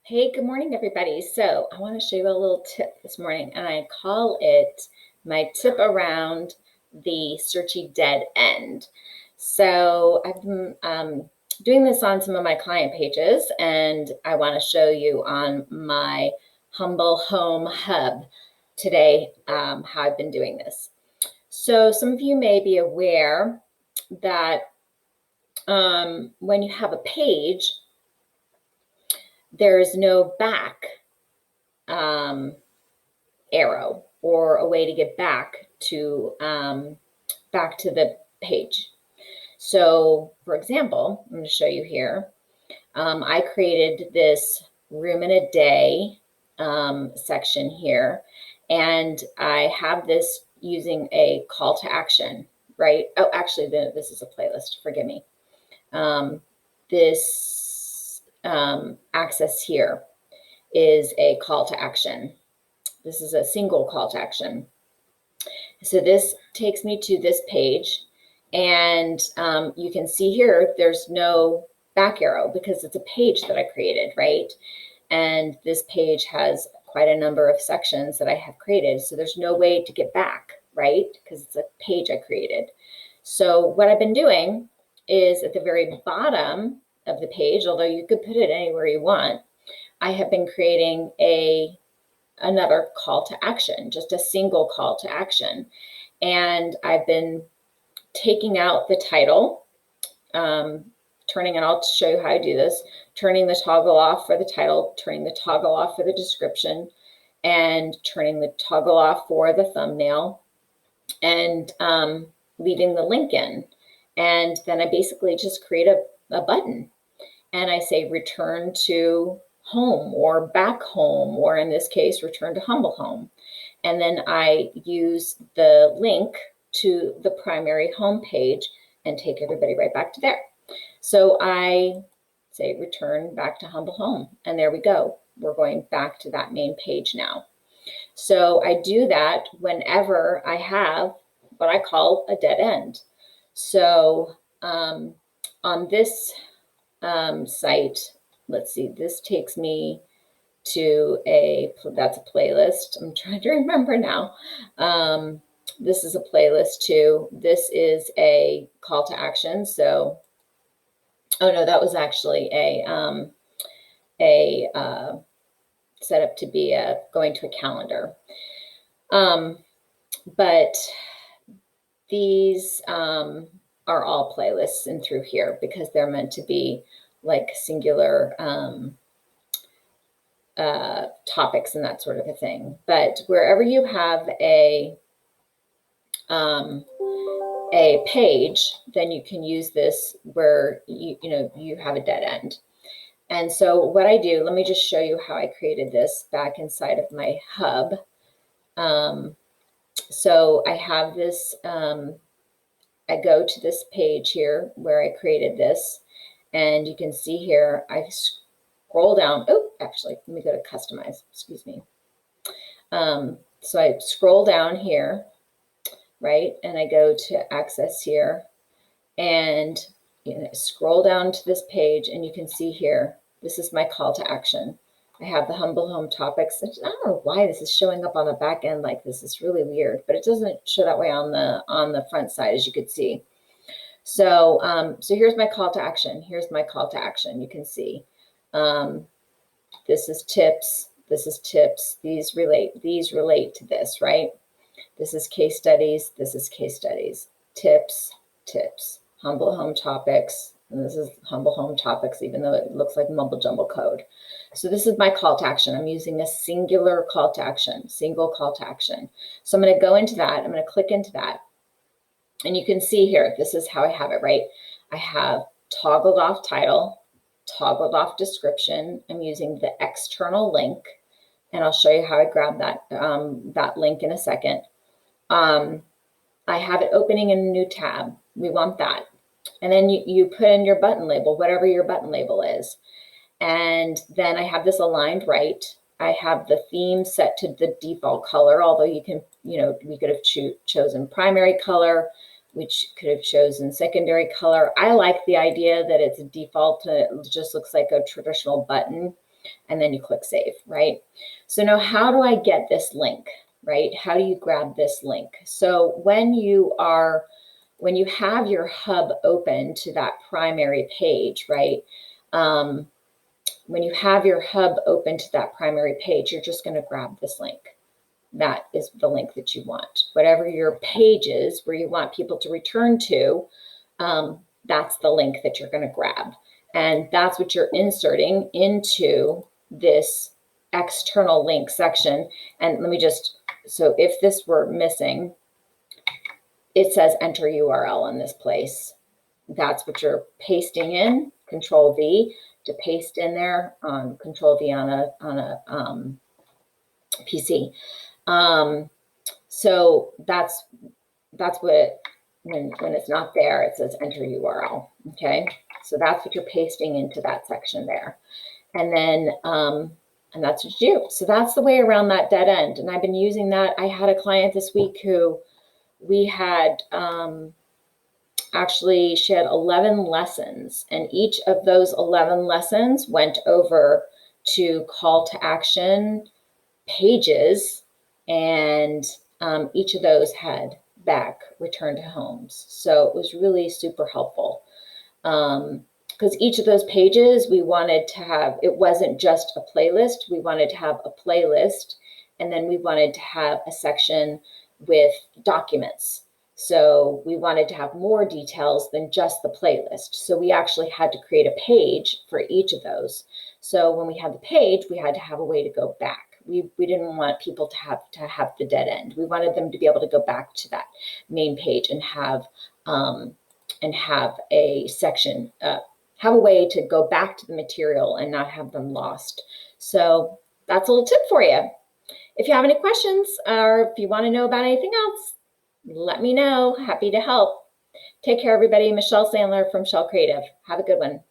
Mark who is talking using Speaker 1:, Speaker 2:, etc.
Speaker 1: Hey, good morning, everybody. So I want to show you a little tip this morning, and I call it my tip around the Searchie dead end. So I've been doing this on some of my client pages, and I want to show you on my Humble Home Hub today how I've been doing this. So some of you may be aware that when you have a page, there's no back um, arrow or a way to get back to the page. So, for example, I'm going to show you here. I created this room in a day section here, and I have this using a call to action, right? Oh, actually, this is a playlist. Forgive me. This access here is a call to action. This is a single call to action. So this takes me to this page, and you can see here there's no back arrow because it's a page that I created, right? And this page has quite a number of sections that I have created. So there's no way to get back, right? Because it's a page I created. So what I've been doing is at the very bottom of the page, although you could put it anywhere you want, I have been creating another call to action, just a single call to action. And I've been taking out the title, turning, and I'll show you how I do this, turning the toggle off for the title, turning the toggle off for the description, and turning the toggle off for the thumbnail, and leaving the link in. And then I basically just create a button, and I say return to home or back home, or in this case, return to Humble Home. And then I use the link to the primary home page and take everybody right back to there. So I say return back to Humble Home, and there we go. We're going back to that main page now. So I do that whenever I have what I call a dead end. So on this site, let's see, this takes me to that's a playlist. I'm trying to remember now. This is a playlist too. This is a call to action. So, oh no, that was actually a set up to be going to a calendar. But these are all playlists in through here because they're meant to be like singular topics and that sort of a thing. But wherever you have a page, then you can use this where you have a dead end. And so what I do, let me just show you how I created this back inside of my hub. So I have this, I go to this page here where I created this, and you can see here, I scroll down. Oh, actually, let me go to customize, excuse me. So I scroll down here, right? And I go to access here, and scroll down to this page, and you can see here, this is my call to action. I have the Humble Home topics. I don't know why this is showing up on the back end like this. It's really weird, but it doesn't show that way on the front side, as you could see. So, so here's my call to action. Here's my call to action. You can see this is tips. This is tips. These relate to this, right? This is case studies. This is case studies. Tips, tips. Humble Home topics. And this is Humble Home topics, even though it looks like mumble jumble code. So this is my call to action. I'm using a singular call to action, single call to action. So I'm going to go into that. I'm going to click into that. And you can see here, this is how I have it, right? I have toggled off title, toggled off description. I'm using the external link, and I'll show you how I grab that link in a second. I have it opening in a new tab. We want that. And then you put in your button label, whatever your button label is. And then I have this aligned right. I have the theme set to the default color, although you can, we could have chosen primary color, which could have chosen secondary color. I like the idea that it's a default, it just looks like a traditional button. and then you click save, right? So now how do I get this link, right? How do you grab this link? So when you have your hub open to that primary page, right? When you have your hub open to that primary page, you're just going to grab this link. That is the link that you want. Whatever your page is where you want people to return to, that's the link that you're going to grab. And that's what you're inserting into this external link section. And let me just, so if this were missing, it says enter URL in this place. That's what you're pasting in, Control V to paste in there, Control V on a PC. So that's what, when it's not there, it says enter URL, okay? So that's what you're pasting into that section there. And then, and that's what you do. So that's the way around that dead end. And I've been using that. I had a client this week who we had, actually, she had 11 lessons, and each of those 11 lessons went over to call to action pages, and each of those had back return to homes. So it was really super helpful. Because each of those pages we wanted to have, it wasn't just a playlist, we wanted to have a playlist, and then we wanted to have a section with documents. So we wanted to have more details than just the playlist. So we actually had to create a page for each of those. So when we had the page, we had to have a way to go back. We didn't want people to have the dead end. We wanted them to be able to go back to that main page and have a section, have a way to go back to the material and not have them lost. So that's a little tip for you. If you have any questions or if you want to know about anything else, let me know. Happy to help. Take care, everybody. Michelle Sandler from Shell Creative. Have a good one.